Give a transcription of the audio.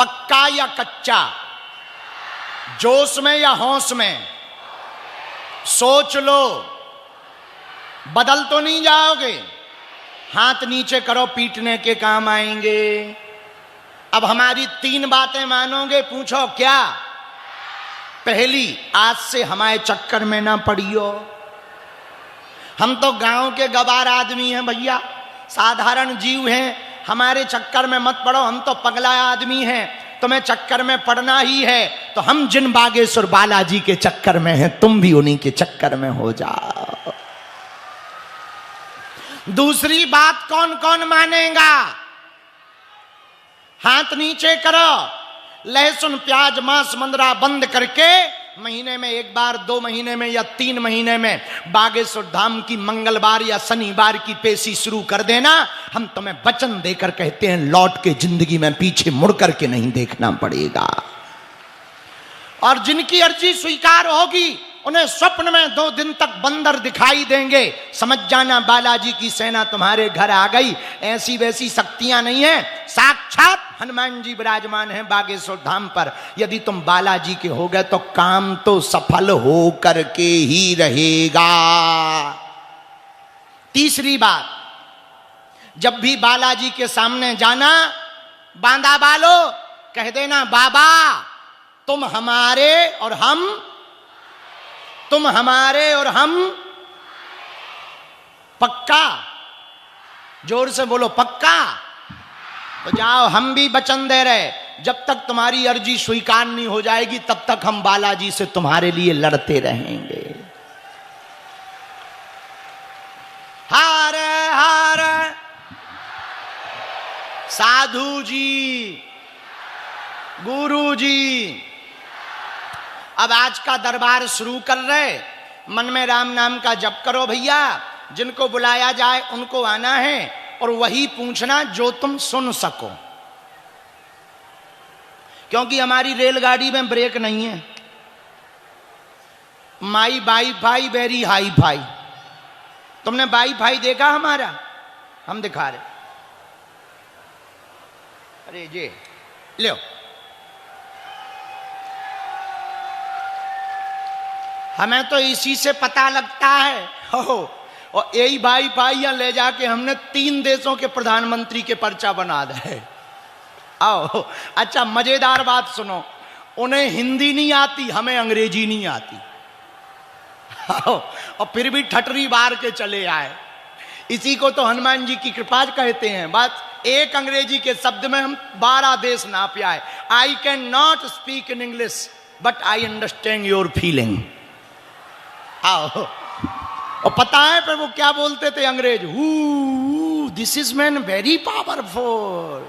पक्का या कच्चा, जोश में या होश में, सोच लो, बदल तो नहीं जाओगे। हाथ नीचे करो, पीटने के काम आएंगे। अब हमारी 3 बातें मानोगे? पूछो क्या? पहली, आज से हमारे चक्कर में ना पड़ियो। हम तो गांव के गवार आदमी हैं भैया, साधारण जीव हैं, हमारे चक्कर में मत पड़ो। हम तो पगला आदमी हैं, तुम्हें चक्कर में पड़ना ही है तो हम जिन बागेश्वर बालाजी के चक्कर में हैं, तुम भी उन्हीं के चक्कर में हो जाओ। दूसरी बात कौन कौन मानेगा? हाथ नीचे करो। लहसुन प्याज मांस मंदरा बंद करके महीने में 1 बार, 2 महीने में या 3 महीने में बागेश्वर धाम की मंगलवार या शनिवार की पेशी शुरू कर देना। हम तुम्हें वचन देकर कहते हैं, लौट के जिंदगी में पीछे मुड़ करके नहीं देखना पड़ेगा। और जिनकी अर्जी स्वीकार होगी उन्हें स्वप्न में 2 दिन तक बंदर दिखाई देंगे। समझ जाना बालाजी की सेना तुम्हारे घर आ गई। ऐसी वैसी शक्तियां नहीं है, साक्षात हनुमान जी विराजमान हैं बागेश्वर धाम पर। यदि तुम बालाजी के हो गए तो काम तो सफल हो करके ही रहेगा। तीसरी बात, जब भी बालाजी के सामने जाना, बांदा बालो कह देना, बाबा तुम हमारे और हम, तुम हमारे और हम पक्का। जोर से बोलो, पक्का। तो जाओ, हम भी वचन दे रहे, जब तक तुम्हारी अर्जी स्वीकार नहीं हो जाएगी तब तक हम बालाजी से तुम्हारे लिए लड़ते रहेंगे। हार हार साधु जी, गुरु जी। अब आज का दरबार शुरू कर रहे, मन में राम नाम का जप करो भैया। जिनको बुलाया जाए उनको आना है और वही पूछना जो तुम सुन सको, क्योंकि हमारी रेलगाड़ी में ब्रेक नहीं है। माई बाई फाई वेरी हाई फाई। तुमने बाई फाई देखा हमारा? हम दिखा रहे। अरे जी लो, हमें तो इसी से पता लगता है। हो, और यही भाई भाइयां ले जाके हमने 3 देशों के प्रधानमंत्री के पर्चा बना दे। आओ, अच्छा मजेदार बात सुनो, उन्हें हिंदी नहीं आती, हमें अंग्रेजी नहीं आती। आओ, और फिर भी ठटरी बार के चले आए। इसी को तो हनुमान जी की कृपा कहते हैं। बात एक अंग्रेजी के शब्द में हम 12 देश नाप आए। I can not speak in English but I understand your feeling. आओ, और पता है पर वो क्या बोलते थे अंग्रेज? This is man very powerful.